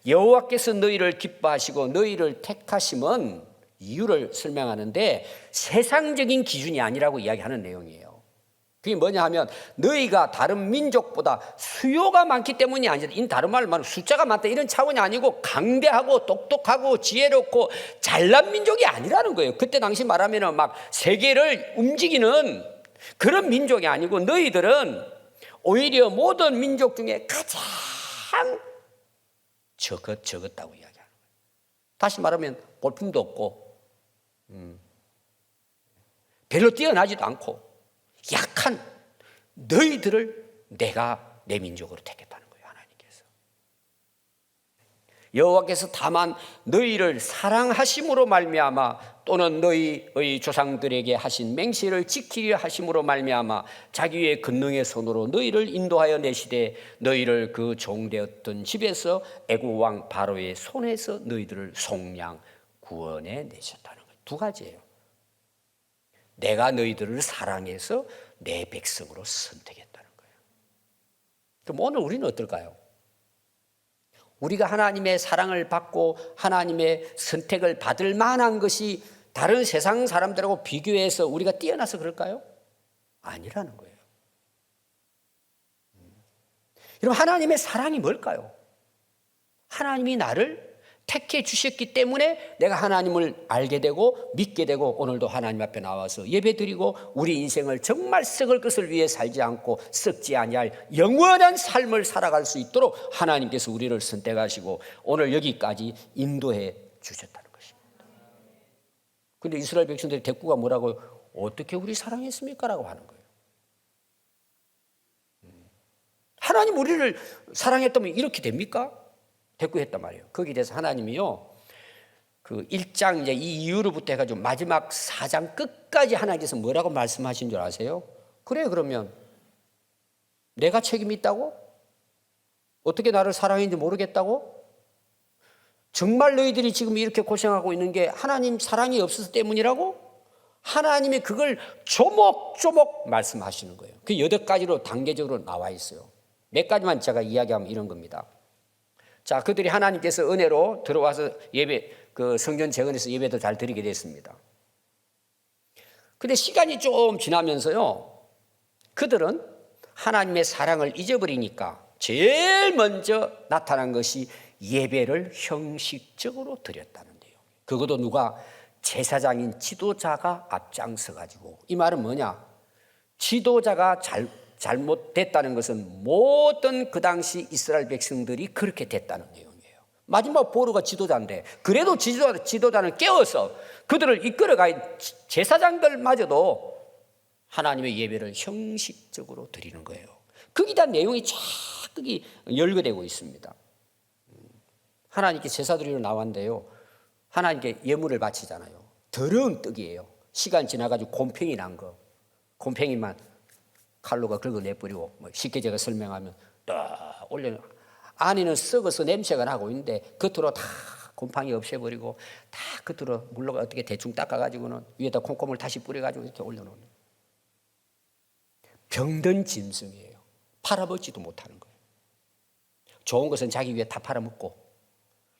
여호와께서 너희를 기뻐하시고 너희를 택하심은 이유를 설명하는데 세상적인 기준이 아니라고 이야기하는 내용이에요. 그게 뭐냐 하면 너희가 다른 민족보다 수요가 많기 때문이 아니라, 이 다른 말로 말하면 숫자가 많다 이런 차원이 아니고 강대하고 똑똑하고 지혜롭고 잘난 민족이 아니라는 거예요. 그때 당시 말하면 막 세계를 움직이는 그런 민족이 아니고 너희들은 오히려 모든 민족 중에 가장 적었다고 이야기하는 거예요. 다시 말하면 볼품도 없고 별로 뛰어나지도 않고 약한 너희들을 내가 내 민족으로 택했다는 거예요. 하나님께서. 여호와께서 다만 너희를 사랑하심으로 말미암아 또는 너희의 조상들에게 하신 맹세를 지키려 하심으로 말미암아 자기의 권능의 손으로 너희를 인도하여 내시되 너희를 그 종되었던 집에서 애국 왕 바로의 손에서 너희들을 속량 구원해 내셨다는 거예요. 두 가지예요. 내가 너희들을 사랑해서 내 백성으로 선택했다는 거예요. 그럼 오늘 우리는 어떨까요? 우리가 하나님의 사랑을 받고 하나님의 선택을 받을 만한 것이 다른 세상 사람들하고 비교해서 우리가 뛰어나서 그럴까요? 아니라는 거예요. 여러분, 하나님의 사랑이 뭘까요? 하나님이 나를 택해 주셨기 때문에 내가 하나님을 알게 되고 믿게 되고 오늘도 하나님 앞에 나와서 예배드리고 우리 인생을 정말 썩을 것을 위해 살지 않고 썩지 아니할 영원한 삶을 살아갈 수 있도록 하나님께서 우리를 선택하시고 오늘 여기까지 인도해 주셨다는 것입니다. 그런데 이스라엘 백성들이 대꾸가 뭐라고 어떻게 우리 사랑했습니까? 라고 하는 거예요. 하나님 우리를 사랑했다면 이렇게 됩니까? 대꾸했단 말이에요. 거기에 대해서 하나님이요, 그 1장 이제 이 이후로부터 해가지고 마지막 4장 끝까지 하나님께서 뭐라고 말씀하신 줄 아세요? 그래, 그러면 내가 책임이 있다고? 어떻게 나를 사랑했는지 모르겠다고? 정말 너희들이 지금 이렇게 고생하고 있는 게 하나님 사랑이 없어서 때문이라고? 하나님이 그걸 조목조목 말씀하시는 거예요. 그 8가지로 단계적으로 나와 있어요. 몇 가지만 제가 이야기하면 이런 겁니다. 자, 그들이 하나님께서 은혜로 들어와서 예배, 그 성전 재건해서 예배도 잘 드리게 됐습니다. 근데 시간이 좀 지나면서요, 그들은 하나님의 사랑을 잊어버리니까 제일 먼저 나타난 것이 예배를 형식적으로 드렸다는 데요. 그것도 누가? 제사장인 지도자가 앞장서 가지고. 이 말은 뭐냐? 지도자가 잘못됐다는 것은 모든 그 당시 이스라엘 백성들이 그렇게 됐다는 내용이에요. 마지막 보루가 지도자인데 그래도 지도자는 깨워서 그들을 이끌어갈 제사장들마저도 하나님의 예배를 형식적으로 드리는 거예요. 거기에 대한 내용이 쫙 거기 열거되고 있습니다. 하나님께 제사 드리러 나왔는데요, 하나님께 예물을 바치잖아요. 더러운 떡이에요. 시간 지나가지고 곰팡이 난 거, 곰팡이만 칼로가 긁어내버리고, 쉽게 제가 설명하면 딱 올려놓은, 안에는 썩어서 냄새가 나고 있는데 겉으로 다 곰팡이 없애버리고 다 겉으로 물로 어떻게 대충 닦아가지고는 위에다 콩고물 다시 뿌려가지고 이렇게 올려놓는 병든 짐승이에요. 팔아먹지도 못하는 거예요. 좋은 것은 자기 위에 다 팔아먹고,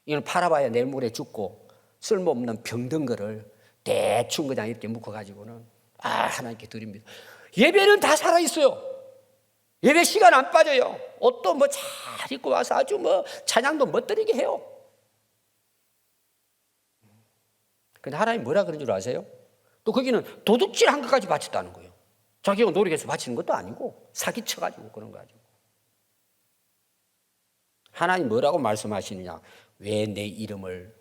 이건 팔아봐야 내일 모레 죽고 쓸모없는 병든 거를 대충 그냥 이렇게 묶어가지고는 하나님께 드립니다. 예배는 다 살아있어요. 예배 시간 안 빠져요. 옷도 잘 입고 와서 아주 찬양도 멋들이게 해요. 근데 하나님 뭐라 그런 줄 아세요? 또 거기는 도둑질한 것까지 바쳤다는 거예요. 자기가 노력해서 바치는 것도 아니고 사기쳐가지고 그런 거 가지고. 하나님 뭐라고 말씀하시느냐? 왜 내 이름을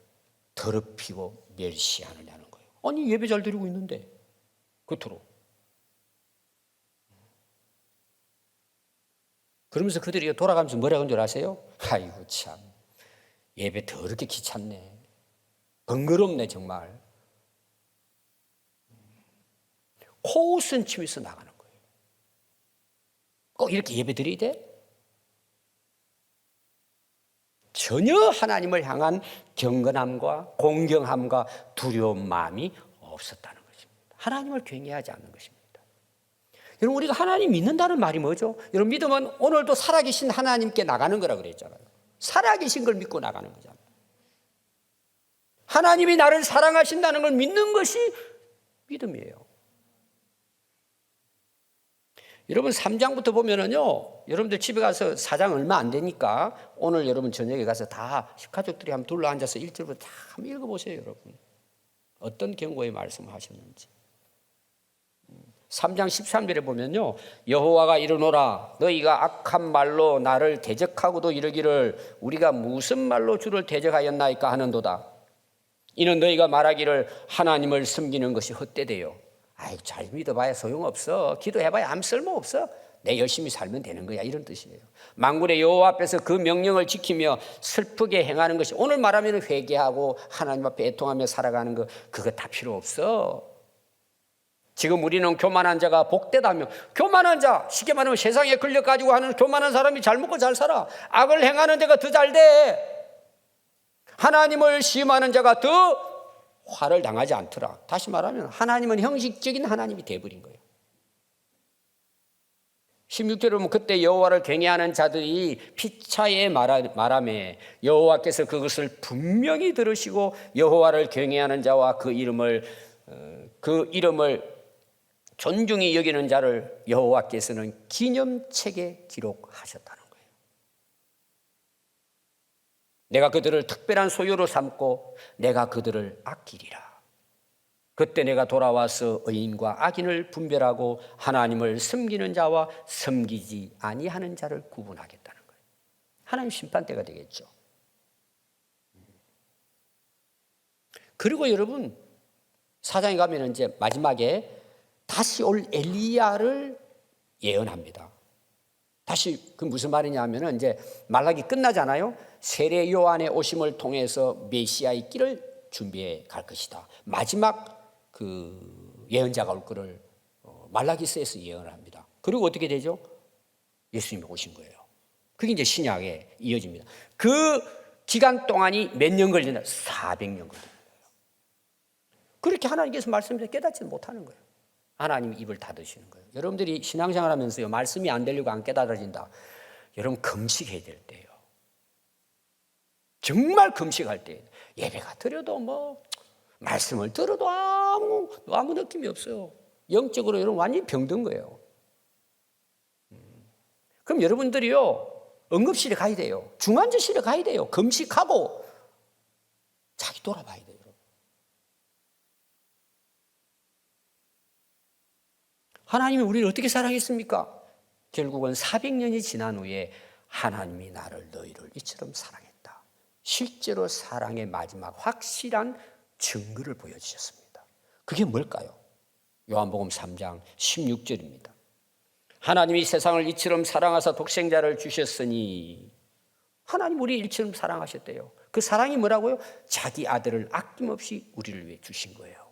더럽히고 멸시하느냐는 거예요. 아니, 예배 잘 드리고 있는데 겉으로. 그러면서 그들이 돌아가면서 뭐라고 하는 줄 아세요? 아이고 참, 예배 더럽게 귀찮네, 번거롭네 정말. 코웃음 치면서 나가는 거예요. 꼭 이렇게 예배 드려야 돼? 전혀 하나님을 향한 경건함과 공경함과 두려운 마음이 없었다는 것입니다. 하나님을 경외하지 않는 것입니다. 여러분, 우리가 하나님 믿는다는 말이 뭐죠? 여러분, 믿음은 오늘도 살아계신 하나님께 나가는 거라고 그랬잖아요. 살아계신 걸 믿고 나가는 거잖아요. 하나님이 나를 사랑하신다는 걸 믿는 것이 믿음이에요. 여러분 3장부터 보면은요, 여러분들 집에 가서 4장 얼마 안 되니까 오늘 여러분 저녁에 가서 다 가족들이 한번 둘러 앉아서 1절부터 다 한번 읽어보세요. 여러분 어떤 경고의 말씀을 하셨는지. 3장 13절에 보면요, 여호와가 이르노라 너희가 악한 말로 나를 대적하고도 이르기를 우리가 무슨 말로 주를 대적하였나이까 하는도다. 이는 너희가 말하기를 하나님을 섬기는 것이 헛되대요. 아이 잘 믿어봐야 소용없어. 기도해봐야 아무 쓸모없어. 내 열심히 살면 되는 거야, 이런 뜻이에요. 만군의 여호와 앞에서 그 명령을 지키며 슬프게 행하는 것이, 오늘 말하면 회개하고 하나님 앞에 애통하며 살아가는 거, 그거 다 필요 없어. 지금 우리는 교만한 자가 복되다며, 교만한 자, 쉽게 말하면 세상에 끌려가지고 하는 교만한 사람이 잘 먹고 잘 살아. 악을 행하는 자가 더 잘 돼. 하나님을 시험하는 자가 더 화를 당하지 않더라. 다시 말하면 하나님은 형식적인 하나님이 되어버린 거예요. 16절에 보면 그때 여호와를 경외하는 자들이 피차에 말하매 여호와께서 그것을 분명히 들으시고 여호와를 경외하는 자와 그 이름을 존중히 여기는 자를 여호와께서는 기념책에 기록하셨다는 거예요. 내가 그들을 특별한 소유로 삼고 내가 그들을 아끼리라. 그때 내가 돌아와서 의인과 악인을 분별하고 하나님을 섬기는 자와 섬기지 아니하는 자를 구분하겠다는 거예요. 하나님 심판 때가 되겠죠. 그리고 여러분 4장에 가면 이제 마지막에 다시 올 엘리야를 예언합니다. 다시 그 무슨 말이냐면은 이제 말라기 끝나잖아요. 세례 요한의 오심을 통해서 메시아의 길을 준비해 갈 것이다. 마지막 그 예언자가 올 거를 말라기서에서 예언을 합니다. 그리고 어떻게 되죠? 예수님이 오신 거예요. 그게 이제 신약에 이어집니다. 그 기간 동안이 몇 년 걸리나? 400년 걸린 거예요. 그렇게 하나님께서 말씀을 깨닫지 못하는 거예요. 하나님이 입을 닫으시는 거예요. 여러분들이 신앙생활 하면서요, 말씀이 안 되려고 안 깨달아진다. 여러분 금식해야 될 때예요. 정말 금식할 때 예배가 드려도 뭐 말씀을 들어도 아무 느낌이 없어요. 영적으로 여러분 완전히 병든 거예요. 그럼 여러분들이요, 응급실에 가야 돼요. 중환자실에 가야 돼요. 금식하고 자기 돌아봐야 돼요. 하나님이 우리를 어떻게 사랑했습니까? 결국은 400년이 지난 후에 하나님이 너희를 이처럼 사랑했다. 실제로 사랑의 마지막 확실한 증거를 보여주셨습니다. 그게 뭘까요? 요한복음 3장 16절입니다. 하나님이 세상을 이처럼 사랑하사 독생자를 주셨으니, 하나님 우리 이처럼 사랑하셨대요. 그 사랑이 뭐라고요? 자기 아들을 아낌없이 우리를 위해 주신 거예요.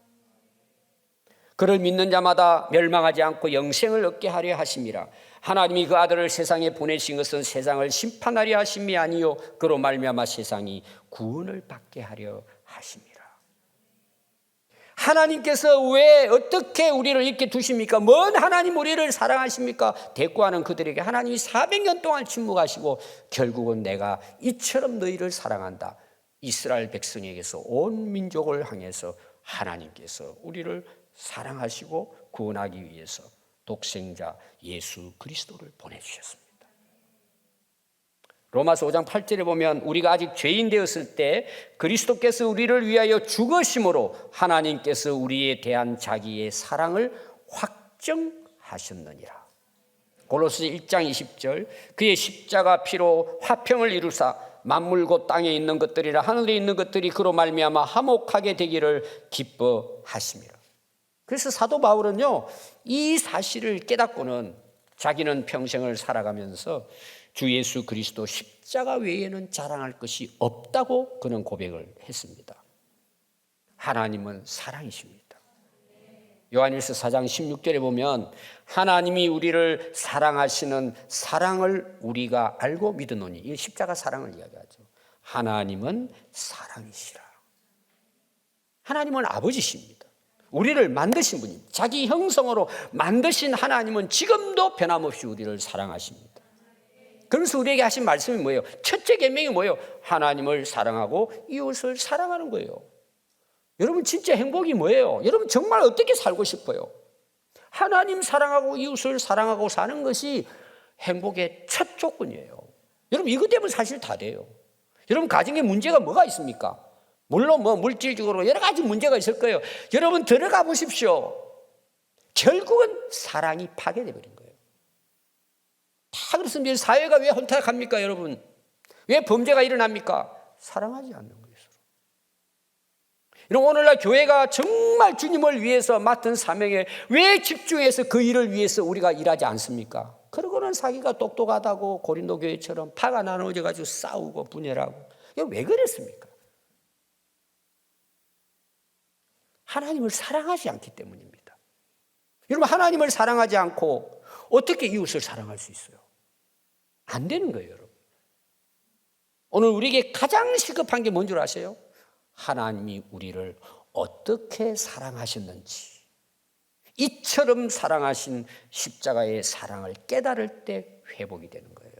그를 믿는 자마다 멸망하지 않고 영생을 얻게 하려 하심이라. 하나님이 그 아들을 세상에 보내신 것은 세상을 심판하려 하심이 아니요 그로 말미암아 세상이 구원을 받게 하려 하심이라. 하나님께서 왜 어떻게 우리를 이렇게 두십니까? 뭔 하나님 우리를 사랑하십니까? 대꾸하는 그들에게 하나님이 400년 동안 침묵하시고 결국은 내가 이처럼 너희를 사랑한다. 이스라엘 백성에게서 온 민족을 향해서 하나님께서 우리를 사랑하시고 구원하기 위해서 독생자 예수 그리스도를 보내주셨습니다. 로마서 5장 8절에 보면 우리가 아직 죄인 되었을 때 그리스도께서 우리를 위하여 죽으심으로 하나님께서 우리에 대한 자기의 사랑을 확정하셨느니라. 골로새 1장 20절 그의 십자가 피로 화평을 이루사 만물 곧 땅에 있는 것들이라 하늘에 있는 것들이 그로 말미암아 화목하게 되기를 기뻐하심이라. 그래서 사도 바울은요, 이 사실을 깨닫고는 자기는 평생을 살아가면서 주 예수 그리스도 십자가 외에는 자랑할 것이 없다고 그는 고백을 했습니다. 하나님은 사랑이십니다. 요한일서 4장 16절에 보면 하나님이 우리를 사랑하시는 사랑을 우리가 알고 믿으노니, 이 십자가 사랑을 이야기하죠. 하나님은 사랑이시라. 하나님은 아버지십니다. 우리를 만드신 분입니다. 자기 형성으로 만드신 하나님은 지금도 변함없이 우리를 사랑하십니다. 그래서 우리에게 하신 말씀이 뭐예요? 첫째 계명이 뭐예요? 하나님을 사랑하고 이웃을 사랑하는 거예요. 여러분 진짜 행복이 뭐예요? 여러분 정말 어떻게 살고 싶어요? 하나님 사랑하고 이웃을 사랑하고 사는 것이 행복의 첫 조건이에요. 여러분 이것 때문에 사실 다 돼요. 여러분 가정에 문제가 뭐가 있습니까? 물론 뭐 물질적으로 여러 가지 문제가 있을 거예요. 여러분 들어가 보십시오. 결국은 사랑이 파괴돼 버린 거예요. 다 그렇습니다. 사회가 왜 혼탁합니까, 여러분? 왜 범죄가 일어납니까? 사랑하지 않는 거예요. 여러분 오늘날 교회가 정말 주님을 위해서 맡은 사명에 왜 집중해서 그 일을 위해서 우리가 일하지 않습니까? 그러고는 사기가 똑똑하다고 고린도 교회처럼 파가 나눠져 가지고 싸우고 분열하고. 이게 왜 그랬습니까? 하나님을 사랑하지 않기 때문입니다. 여러분 하나님을 사랑하지 않고 어떻게 이웃을 사랑할 수 있어요? 안 되는 거예요, 여러분. 오늘 우리에게 가장 시급한 게 뭔 줄 아세요? 하나님이 우리를 어떻게 사랑하셨는지, 이처럼 사랑하신 십자가의 사랑을 깨달을 때 회복이 되는 거예요.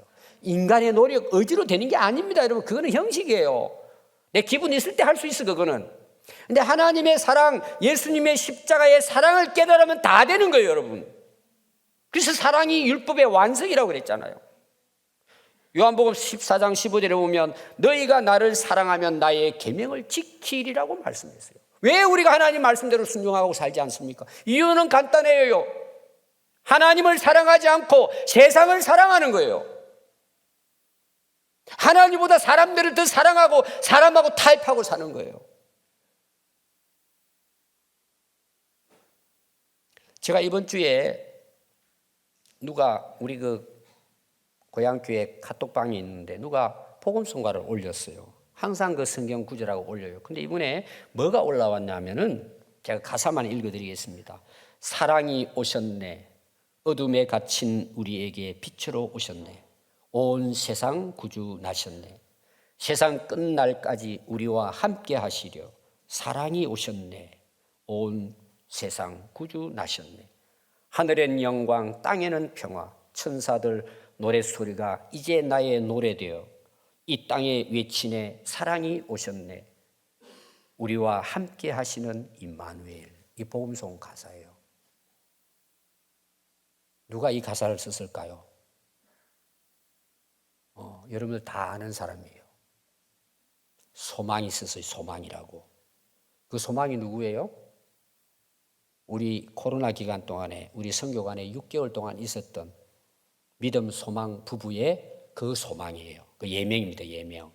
인간의 노력, 의지로 되는 게 아닙니다, 여러분. 그거는 형식이에요. 내 기분 있을 때 할 수 있어, 그거는. 근데 하나님의 사랑, 예수님의 십자가의 사랑을 깨달으면 다 되는 거예요, 여러분. 그래서 사랑이 율법의 완성이라고 그랬잖아요. 요한복음 14장 15절에 보면 너희가 나를 사랑하면 나의 계명을 지키리라고 말씀했어요. 왜 우리가 하나님 말씀대로 순종하고 살지 않습니까? 이유는 간단해요. 하나님을 사랑하지 않고 세상을 사랑하는 거예요. 하나님보다 사람들을 더 사랑하고 사람하고 타협하고 사는 거예요. 제가 이번 주에 누가 우리 고향교회 카톡방이 있는데 누가 복음성가를 올렸어요. 항상 그 성경 구절하고 올려요. 근데 이번에 뭐가 올라왔냐면은 제가 가사만 읽어드리겠습니다. 사랑이 오셨네. 어둠에 갇힌 우리에게 빛으로 오셨네. 온 세상 구주 나셨네. 세상 끝날까지 우리와 함께 하시려 사랑이 오셨네. 온 세상 구주 나셨네. 하늘엔 영광, 땅에는 평화, 천사들 노랫소리가 이제 나의 노래되어 이 땅에 외치네. 사랑이 오셨네. 우리와 함께 하시는 임마누엘. 이 복음송 가사예요. 누가 이 가사를 썼을까요? 여러분들 다 아는 사람이에요. 소망이 썼어요. 소망이라고. 그 소망이 누구예요? 우리 코로나 기간 동안에 우리 선교관에 6개월 동안 있었던 믿음 소망 부부의 그 소망이에요. 그 예명입니다. 예명.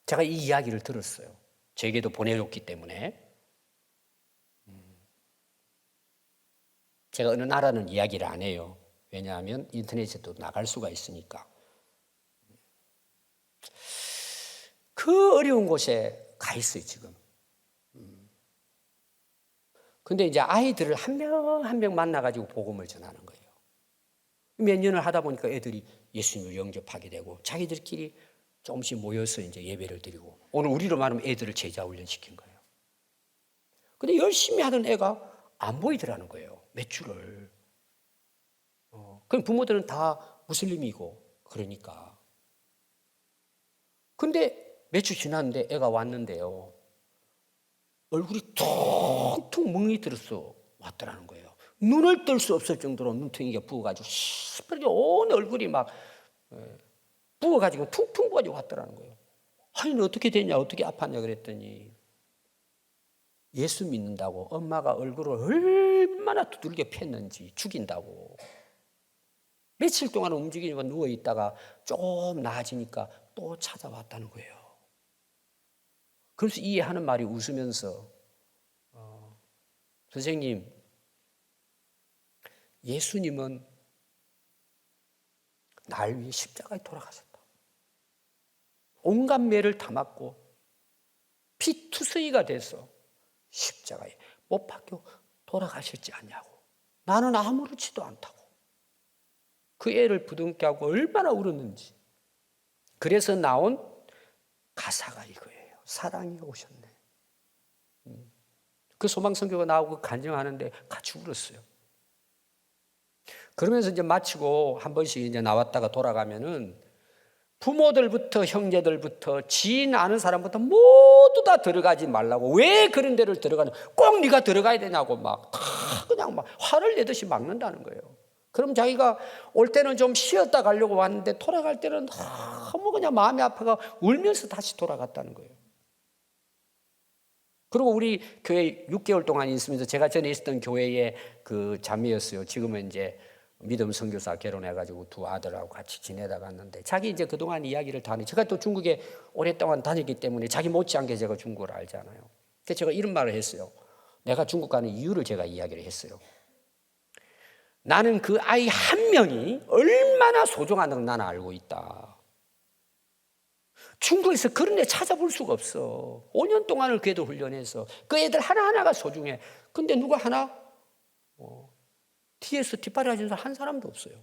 제가 이 이야기를 들었어요. 저에게도 보내줬기 때문에. 제가 어느 나라는 이야기를 안 해요. 왜냐하면 인터넷에도 나갈 수가 있으니까. 그 어려운 곳에 가 있어요, 지금. 근데 이제 아이들을 한 명 한 명 만나가지고 복음을 전하는 거예요. 몇 년을 하다 보니까 애들이 예수님을 영접하게 되고 자기들끼리 조금씩 모여서 이제 예배를 드리고 오늘 우리로 말하면 애들을 제자 훈련시킨 거예요. 근데 열심히 하던 애가 안 보이더라는 거예요. 몇 주를. 그럼 부모들은 다 무슬림이고 그러니까. 근데 몇 주 지났는데 애가 왔는데요. 얼굴이 퉁퉁 멍이 들어서 왔더라는 거예요. 눈을 뜰 수 없을 정도로 눈탱이가 부어가지고 시뻘게 온 얼굴이 막 부어가지고 퉁퉁 부어가지고 왔더라는 거예요. 아니 너 어떻게 됐냐 어떻게 아팠냐 그랬더니 예수 믿는다고 엄마가 얼굴을 얼마나 두들겨 팼는지 죽인다고. 며칠 동안 움직이니까 누워있다가 좀 나아지니까 또 찾아왔다는 거예요. 그래서 이해하는 말이 웃으면서 선생님 예수님은 날 위해 십자가에 돌아가셨다. 온갖 매를 다 맞고 피투성이가 돼서 십자가에 못 박혀 돌아가셨지 않냐고. 나는 아무렇지도 않다고. 그 애를 부둥켜 하고 얼마나 울었는지. 그래서 나온 가사가 이거예요. 사랑이 오셨네. 그 소망선교가 나오고 간증하는데 같이 울었어요. 그러면서 이제 마치고 한 번씩 이제 나왔다가 돌아가면은 부모들부터 형제들부터 지인 아는 사람부터 모두 다 들어가지 말라고. 왜 그런 데를 들어가냐? 꼭 네가 들어가야 되냐고 막 다 그냥 막 화를 내듯이 막는다는 거예요. 그럼 자기가 올 때는 좀 쉬었다 가려고 왔는데 돌아갈 때는 너무 그냥 마음이 아파가 울면서 다시 돌아갔다는 거예요. 그리고 우리 교회 6개월 동안 있으면서 제가 전에 있었던 교회의 그 자매였어요. 지금은 이제 믿음 선교사 결혼해가지고 두 아들하고 같이 지내다 갔는데 자기 이제 그동안 이야기를 다 하니 제가 또 중국에 오랫동안 다녔기 때문에 자기 못지않게 제가 중국을 알잖아요. 그래서 제가 이런 말을 했어요. 내가 중국 가는 이유를 제가 이야기를 했어요. 나는 그 아이 한 명이 얼마나 소중한 걸 나는 알고 있다. 중국에서 그런 애 찾아볼 수가 없어. 5년 동안을 걔도 훈련해서 그 애들 하나하나가 소중해. 근데 누가 하나 뒤에서 뒷바라지 해서 한 사람도 없어요.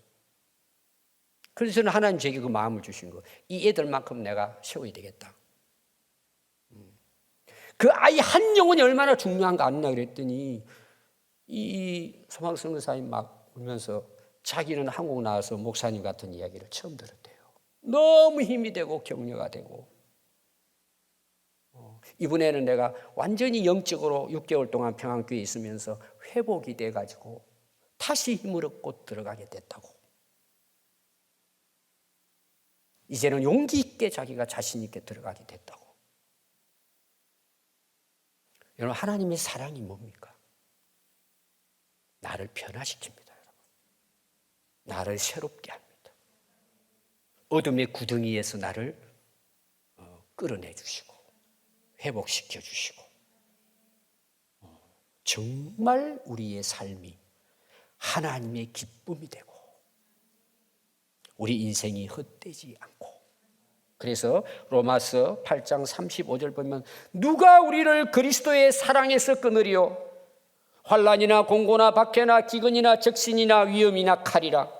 그래서 저는 하나님 제게 그 마음을 주신 거. 이 애들만큼 내가 세워야 되겠다. 그 아이 한 영혼이 얼마나 중요한가 아느냐 그랬더니 이 소망 선교사님 막 울면서 자기는 한국 나와서 목사님 같은 이야기를 처음 들었대요. 너무 힘이 되고 격려가 되고 이번에는 내가 완전히 영적으로 6개월 동안 평안교회에 있으면서 회복이 돼가지고 다시 힘을 얻고 들어가게 됐다고. 이제는 용기 있게 자기가 자신 있게 들어가게 됐다고. 여러분 하나님의 사랑이 뭡니까? 나를 변화시킵니다. 여러분. 나를 새롭게 합니다. 어둠의 구덩이에서 나를 끌어내 주시고 회복시켜 주시고 정말 우리의 삶이 하나님의 기쁨이 되고 우리 인생이 헛되지 않고 그래서 로마서 8장 35절 보면 누가 우리를 그리스도의 사랑에서 끊으리요? 환난이나 공고나 박해나 기근이나 적신이나 위험이나 칼이라.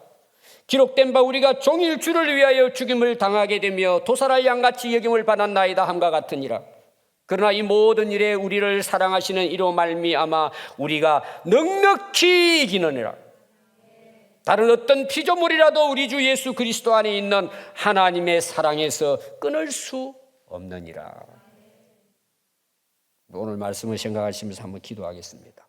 기록된 바 우리가 종일 주를 위하여 죽임을 당하게 되며 도살할 양같이 여김을 받았나이다 함과 같으니라. 그러나 이 모든 일에 우리를 사랑하시는 이로 말미암아 우리가 넉넉히 이기느니라. 다른 어떤 피조물이라도 우리 주 예수 그리스도 안에 있는 하나님의 사랑에서 끊을 수 없느니라. 오늘 말씀을 생각하시면서 한번 기도하겠습니다.